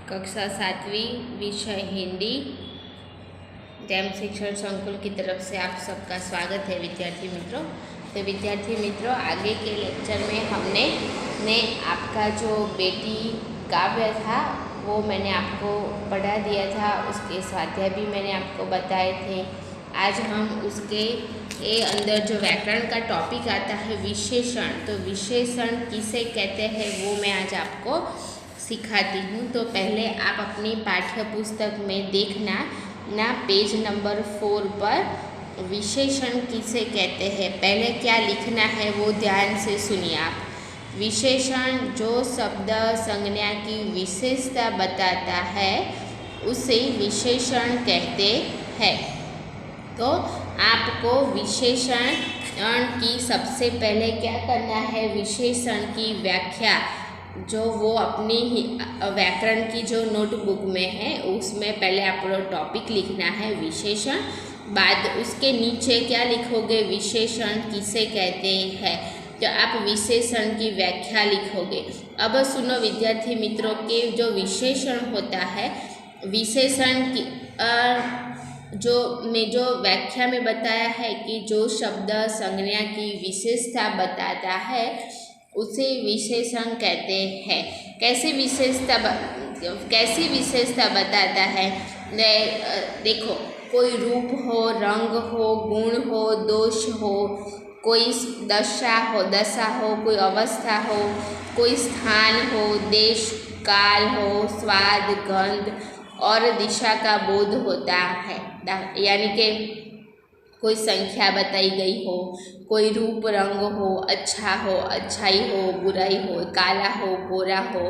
कक्षा 7वीं विषय हिंदी जैम शिक्षण संकुल की तरफ से आप सबका स्वागत है विद्यार्थी मित्रों। तो विद्यार्थी मित्रों, आगे के लेक्चर में हमने आपका जो बेटी काव्य था वो मैंने आपको पढ़ा दिया था, उसके स्वाध्याय भी मैंने आपको बताए थे। आज हम उसके अंदर जो व्याकरण का टॉपिक आता है विशेषण, तो विशेषण किसे कहते हैं वो मैं आज आपको सिखाती हूँ। तो पहले आप अपनी पाठ्य पुस्तक में देखना पेज नंबर 4 पर विशेषण किसे कहते हैं, पहले क्या लिखना है वो ध्यान से सुनिए आप। विशेषण जो शब्द संज्ञा की विशेषता बताता है उसे विशेषण कहते हैं। तो आपको विशेषण की सबसे पहले क्या करना है, विशेषण की व्याख्या जो वो अपनी व्याकरण की जो नोटबुक में है उसमें पहले आपको टॉपिक लिखना है विशेषण, बाद उसके नीचे क्या लिखोगे, विशेषण किसे कहते हैं, तो आप विशेषण की व्याख्या लिखोगे। अब सुनो विद्यार्थी मित्रों के जो विशेषण होता है, विशेषण की जो व्याख्या में बताया है कि जो शब्द संज्ञा की विशेषता बताता है उसे विशेषण कहते हैं। कैसी विशेषता बताता है, देखो कोई रूप हो, रंग हो, गुण हो, दोष हो, कोई दशा हो, कोई अवस्था हो, कोई स्थान हो, देश काल हो, स्वाद गंध और दिशा का बोध होता है। यानी कि कोई संख्या बताई गई हो, कोई रूप रंग हो, अच्छा हो, अच्छाई हो, बुराई हो, काला हो, गोरा हो,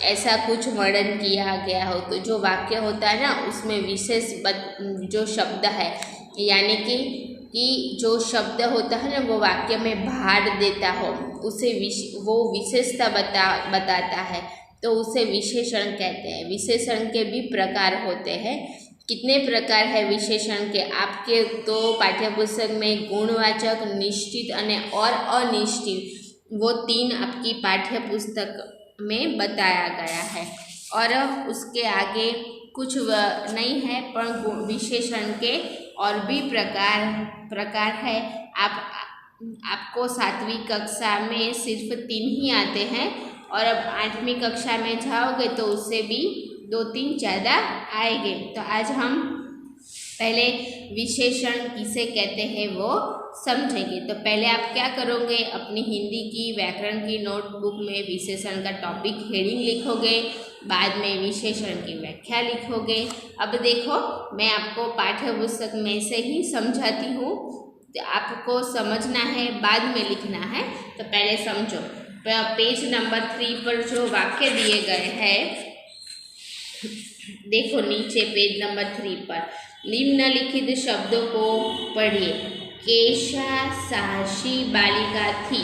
ऐसा कुछ वर्णन किया गया हो, तो जो वाक्य होता है ना उसमें विशेष जो शब्द है, यानी कि जो शब्द होता है ना वो वाक्य में भार देता हो, उसे वो विशेषता बताता है, तो उसे विशेषण कहते हैं। विशेषण के भी प्रकार होते हैं। कितने प्रकार है विशेषण के, आपके तो पाठ्यपुस्तक में गुणवाचक, निश्चित और अनिश्चित, वो 3 आपकी पाठ्यपुस्तक में बताया गया है। और उसके आगे कुछ नहीं है, पर विशेषण के और भी प्रकार है। आपको 7वीं कक्षा में सिर्फ 3 ही आते हैं, और अब 8वीं कक्षा में जाओगे तो उससे भी 2-3 ज़्यादा आएंगे। तो आज हम पहले विशेषण किसे कहते हैं वो समझेंगे। तो पहले आप क्या करोगे, अपनी हिंदी की व्याकरण की नोटबुक में विशेषण का टॉपिक हेडिंग लिखोगे, बाद में विशेषण की व्याख्या लिखोगे। अब देखो मैं आपको पाठ्यपुस्तक में से ही समझाती हूँ, तो आपको समझना है बाद में लिखना है, तो पहले समझो। पेज नंबर 3 पर जो वाक्य दिए गए हैं, देखो नीचे पेज नंबर 3 पर निम्नलिखित शब्दों को पढ़िए। केशा साहसी बालिका थी।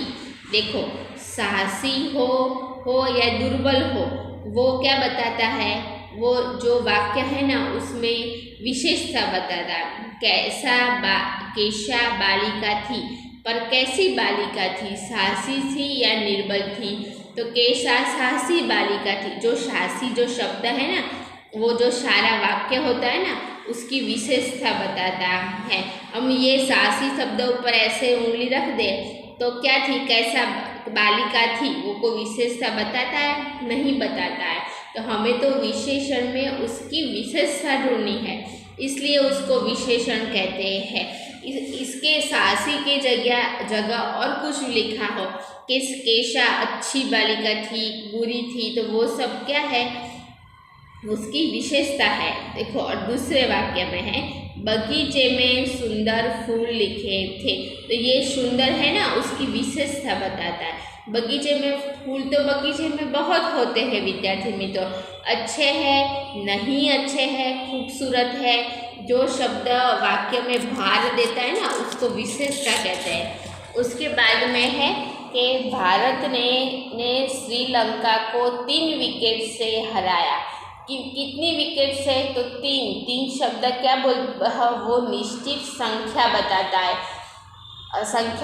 देखो साहसी हो या दुर्बल हो, वो क्या बताता है, वो जो वाक्य है ना उसमें विशेषता बताता है। केशा बालिका थी, पर कैसी बालिका थी, साहसी थी या निर्बल थी, तो केशा साहसी बालिका थी। जो साहसी जो शब्द है ना, वो जो सारा वाक्य होता है ना उसकी विशेषता बताता है। हम ये साहसी शब्द ऊपर ऐसे उंगली रख दे तो क्या थी, कैसा बालिका थी, वो को विशेषता बताता है, नहीं बताता है। तो हमें तो विशेषण में उसकी विशेषता ढूंढनी है, इसलिए उसको विशेषण कहते हैं। इसके साहसी के जगह और कुछ लिखा हो, केशा अच्छी बालिका थी, बुरी थी, तो वो सब क्या है, उसकी विशेषता है। देखो और दूसरे वाक्य में है बगीचे में सुंदर फूल लिखे थे, तो ये सुंदर है ना उसकी विशेषता बताता है। बगीचे में फूल तो बगीचे में बहुत होते हैं विद्यार्थी मित्रों, अच्छे हैं, नहीं अच्छे हैं, खूबसूरत है, जो शब्द वाक्य में भार देता है ना उसको विशेषता कहते हैं। उसके बाद में है कि भारत ने श्रीलंका को 3 विकेट से हराया। कितनी विकेट से, तो 3 शब्द क्या वो निश्चित संख्या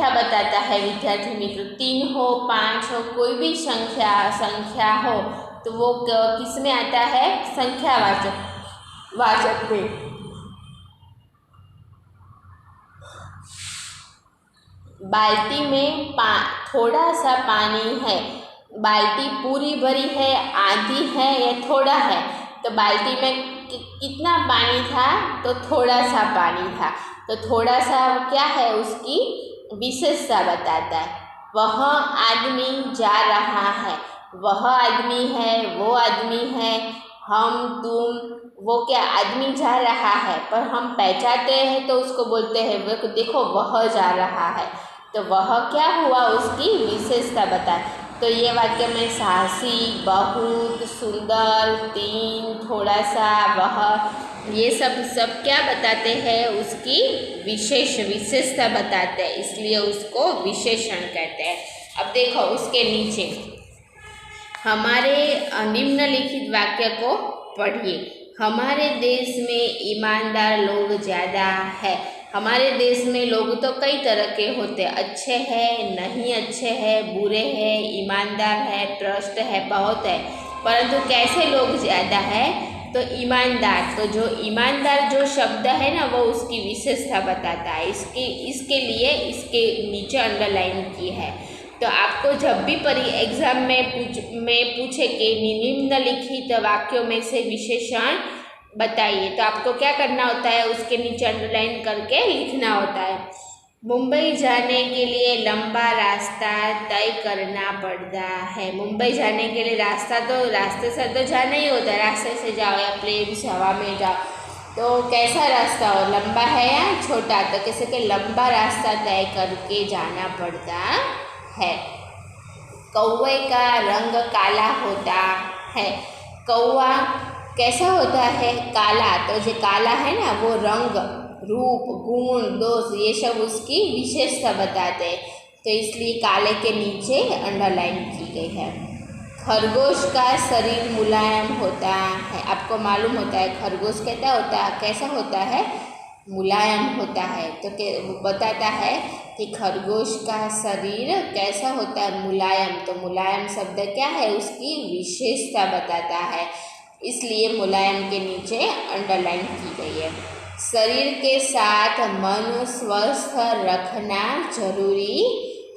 बताता है विद्यार्थी मित्रों। 3 हो, 5 हो, कोई भी संख्या हो, तो वो किस में आता है? संख्यावाचक वाचक में। बाल्टी में थोड़ा सा पानी है। बाल्टी पूरी भरी है, आधी है या थोड़ा है? तो बाल्टी में कितना पानी था? तो थोड़ा सा पानी था। तो थोड़ा सा क्या है? उसकी विशेषता बताता है। वह आदमी जा रहा है। वह आदमी है, वो आदमी है, हम तुम, वो क्या आदमी जा रहा है, पर हम पहचानते हैं तो उसको बोलते हैं वो देखो वह जा रहा है। तो वह क्या हुआ? उसकी विशेषता बताए। तो ये वाक्य में साहसी, बहुत, सुंदर, तीन, थोड़ा सा, वह, ये सब क्या बताते हैं? उसकी विशेषता बताते हैं, इसलिए उसको विशेषण कहते हैं। अब देखो उसके नीचे हमारे निम्नलिखित वाक्य को पढ़िए। हमारे देश में ईमानदार लोग ज़्यादा है। हमारे देश में लोग तो कई तरह के होते हैं, अच्छे हैं, नहीं अच्छे हैं, बुरे हैं, ईमानदार है, भ्रष्ट है, बहुत है, परंतु कैसे लोग ज़्यादा है? तो ईमानदार। तो जो ईमानदार जो शब्द है ना, वो उसकी विशेषता बताता है। इसके लिए इसके नीचे अंडरलाइन की है। तो आपको जब भी एग्जाम में पूछे कि निम्नलिखित वाक्यों में से विशेषण बताइए, तो आपको क्या करना होता है? उसके नीचे अंडरलाइन करके लिखना होता है। मुंबई जाने के लिए लंबा रास्ता तय करना पड़ता है। मुंबई जाने के लिए रास्ते से तो जाना ही होता है। रास्ते से जाओ या प्लेन से हवा में जाओ, तो कैसा रास्ता हो? लंबा है या छोटा? तो कैसे कि लंबा रास्ता तय करके जाना पड़ता है। कौवे का रंग काला होता है। कौवा कैसा होता है? काला। तो जो काला है ना, वो रंग, रूप, गुण, दोष, ये सब उसकी विशेषता बताते हैं। तो इसलिए काले के नीचे अंडरलाइन की गई है। खरगोश का शरीर मुलायम होता है। आपको मालूम होता है खरगोश कैसा होता है? मुलायम होता है। तो बताता है कि खरगोश का शरीर कैसा होता है? मुलायम। तो मुलायम शब्द क्या है? उसकी विशेषता बताता है, इसलिए मुलायम के नीचे अंडरलाइन की गई है। शरीर के साथ मन स्वस्थ रखना जरूरी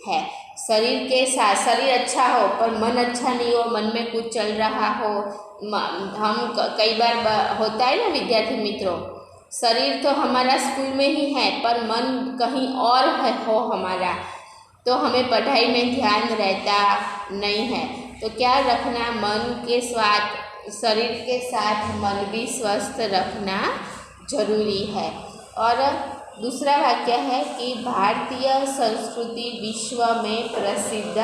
है। शरीर के साथ, शरीर अच्छा हो पर मन अच्छा नहीं हो, मन में कुछ चल रहा हो, हम कई बार होता है ना विद्यार्थी मित्रों, शरीर तो हमारा स्कूल में ही है पर मन कहीं और हो हमारा, तो हमें पढ़ाई में ध्यान रहता नहीं है। तो क्या रखना? मन के साथ, शरीर के साथ मन भी स्वस्थ रखना जरूरी है। और दूसरा वाक्य है कि भारतीय संस्कृति विश्व में प्रसिद्ध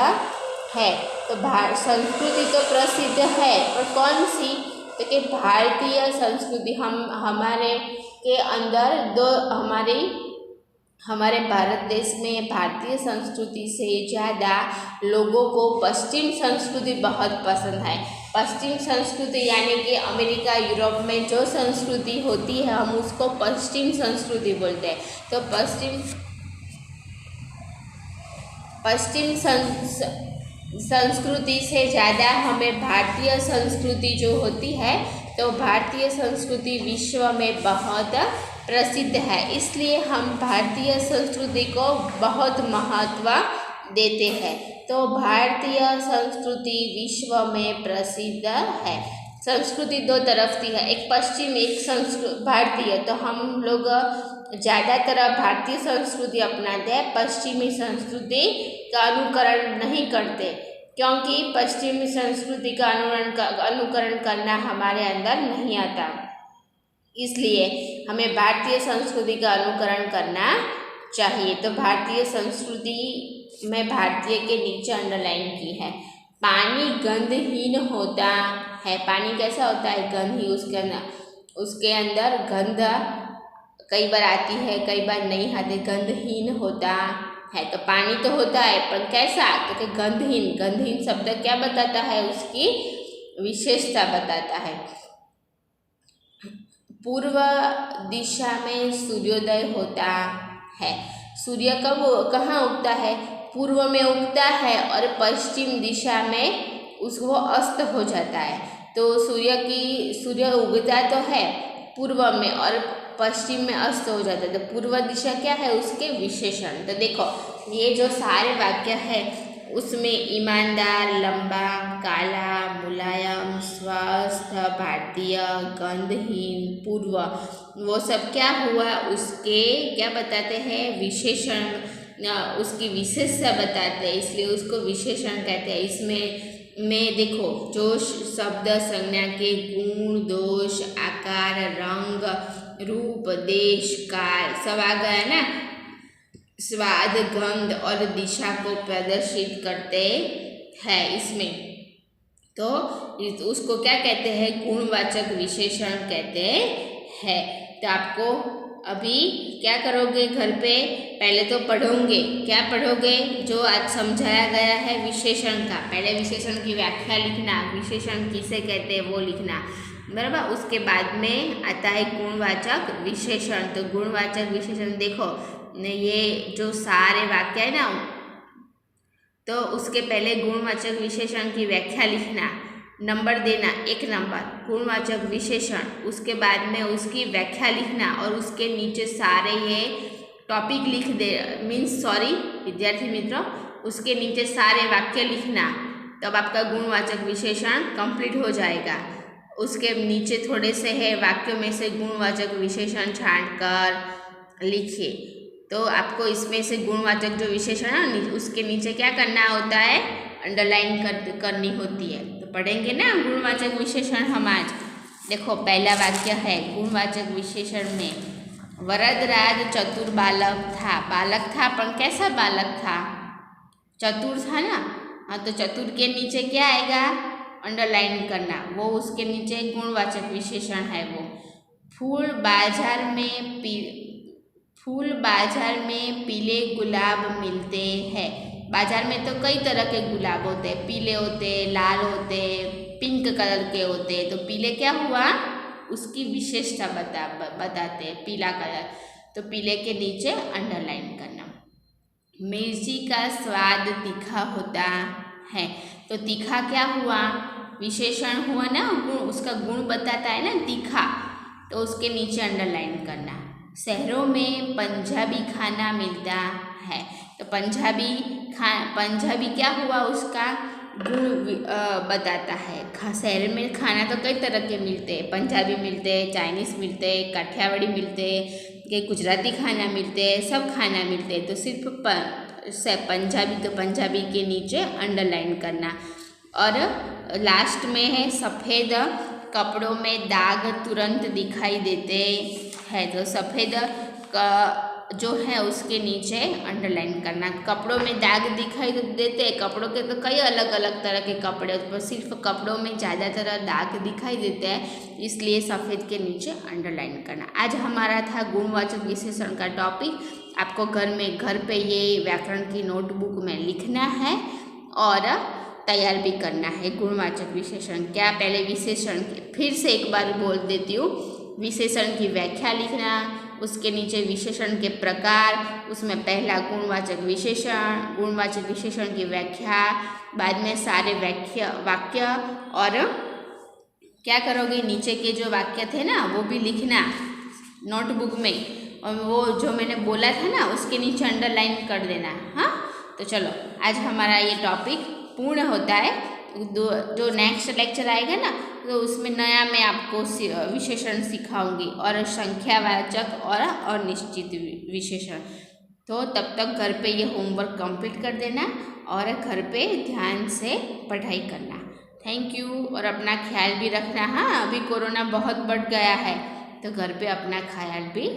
है। तो संस्कृति तो प्रसिद्ध है, पर कौन सी? तो कि भारतीय संस्कृति, हमारे के अंदर हमारे भारत देश में भारतीय संस्कृति से ज़्यादा लोगों को पश्चिम संस्कृति बहुत पसंद है। पश्चिम संस्कृति यानी कि अमेरिका, यूरोप में जो संस्कृति होती है हम उसको पश्चिम संस्कृति बोलते हैं। तो पश्चिम संस्कृति से ज़्यादा हमें भारतीय संस्कृति जो होती है, तो भारतीय संस्कृति विश्व में बहुत प्रसिद्ध है, इसलिए हम भारतीय संस्कृति को बहुत महत्व देते हैं। तो भारतीय संस्कृति विश्व में प्रसिद्ध है। संस्कृति दो तरफ की है, एक पश्चिम, एक भारतीय। तो हम लोग ज़्यादातर भारतीय संस्कृति अपनाते हैं, पश्चिमी संस्कृति का अनुकरण नहीं करते, क्योंकि पश्चिमी संस्कृति का अनुकरण करना हमारे अंदर नहीं आता। इसलिए हमें भारतीय संस्कृति का अनुकरण करना चाहिए। तो भारतीय संस्कृति में भारतीय के नीचे अंडरलाइन की है। पानी गंधहीन होता है। पानी कैसा होता है? गंधहीन। उसके अंदर गंध कई बार आती है, कई बार नहीं आती, गंधहीन होता है। तो पानी तो होता है पर कैसा? तो गंधहीन। गंधहीन शब्द क्या बताता है? उसकी विशेषता बताता है। पूर्व दिशा में सूर्योदय होता है। सूर्य कहाँ उगता है? पूर्व में उगता है और पश्चिम दिशा में उसको अस्त हो जाता है। तो सूर्य उगता तो है पूर्व में और पश्चिम में अस्त हो जाता है। तो पूर्व दिशा क्या है, उसके विशेषण। तो देखो ये जो सारे वाक्य है उसमें ईमानदार, लंबा, काला, मुलायम, स्वस्थ, भारतीय, गंधहीन, पूर्व, वो सब क्या हुआ, उसके क्या बताते हैं, विशेषण, उसकी विशेषता बताते हैं, इसलिए उसको विशेषण कहते हैं। इसमें में देखो जो शब्द संज्ञा के गुण, दोष, आकार, रंग, रूप, देश, काल सब आ गया ना, स्वाद, गंध और दिशा को प्रदर्शित करते हैं इसमें। तो उसको क्या कहते हैं, गुणवाचक विशेषण कहते हैं। तो आपको अभी क्या करोगे घर पे, पहले तो पढ़ोगे, क्या पढ़ोगे, जो आज समझाया गया है विशेषण का, पहले विशेषण की व्याख्या लिखना, विशेषण किसे कहते हैं वो लिखना, बराबर। उसके बाद में आता है गुणवाचक विशेषण। तो गुणवाचक विशेषण देखो ये जो सारे वाक्य है ना, तो उसके पहले गुणवाचक विशेषण की व्याख्या लिखना, नंबर देना 1 नंबर गुणवाचक विशेषण, उसके बाद में उसकी व्याख्या लिखना और उसके नीचे सारे ये टॉपिक लिख दे, विद्यार्थी मित्रों, उसके नीचे सारे वाक्य लिखना, तब आपका गुणवाचक विशेषण कंप्लीट हो जाएगा। उसके नीचे थोड़े से है वाक्यों में से गुणवाचक विशेषण छांटकर लिखिए। तो आपको इसमें से गुणवाचक जो विशेषण है उसके नीचे क्या करना होता है, अंडरलाइन करनी होती है। तो पढ़ेंगे ना गुणवाचक विशेषण हम आज। देखो पहला वाक्य है गुणवाचक विशेषण में, वरदराज चतुर बालक था। बालक था पर कैसा बालक था, चतुर था ना। हाँ, तो चतुर के नीचे क्या आएगा, अंडरलाइन करना, वो उसके नीचे गुणवाचक विशेषण है वो। फूल बाजार में पीले गुलाब मिलते हैं। बाजार में तो कई तरह के गुलाब होते हैं, पीले होते, लाल होते, पिंक कलर के होते। तो पीले क्या हुआ, उसकी विशेषता बताते हैं, पीला कलर। तो पीले के नीचे अंडरलाइन करना। मिर्ची का स्वाद तीखा होता है। तो तीखा क्या हुआ, विशेषण हुआ ना, उसका गुण बताता है ना तीखा, तो उसके नीचे अंडरलाइन करना। शहरों में पंजाबी खाना मिलता है। तो पंजाबी क्या हुआ, उसका गुण बताता है। शहर में खाना तो कई तरह के मिलते हैं, पंजाबी मिलते हैं, चाइनीज़ मिलते हैं, काठियावाड़ी मिलते हैं, गुजराती खाना मिलते हैं, सब खाना मिलते हैं। तो सिर्फ पंजाबी, तो पंजाबी के नीचे अंडरलाइन करना। और लास्ट में है सफ़ेद कपड़ों में दाग तुरंत दिखाई देते हैं। तो सफ़ेद का जो है उसके नीचे अंडरलाइन करना। कपड़ों में दाग दिखाई देते हैं, कपड़ों के तो कई अलग अलग तरह के कपड़े, पर सिर्फ कपड़ों में ज़्यादातर दाग दिखाई देते हैं, इसलिए सफ़ेद के नीचे अंडरलाइन करना। आज हमारा था गुणवाचक विशेषण का टॉपिक। आपको घर पे ये व्याकरण की नोटबुक में लिखना है और तैयार भी करना है। गुणवाचक विशेषण क्या, पहले विशेषण फिर से एक बार बोल देती हूँ, विशेषण की व्याख्या लिखना, उसके नीचे विशेषण के प्रकार, उसमें पहला गुणवाचक विशेषण की व्याख्या, बाद में सारे वाक्य, और क्या करोगे, नीचे के जो वाक्य थे ना वो भी लिखना नोटबुक में, और वो जो मैंने बोला था ना उसके नीचे अंडरलाइन कर देना। हाँ, तो चलो आज हमारा ये टॉपिक पूर्ण होता है। जो नेक्स्ट लेक्चर आएगा ना, तो उसमें नया मैं आपको विशेषण सिखाऊंगी, और संख्यावाचक और अनिश्चित विशेषण। तो तब तक घर पे ये होमवर्क कंप्लीट कर देना और घर पे ध्यान से पढ़ाई करना। थैंक यू, और अपना ख्याल भी रखना। हाँ, अभी कोरोना बहुत बढ़ गया है, तो घर पे अपना ख्याल भी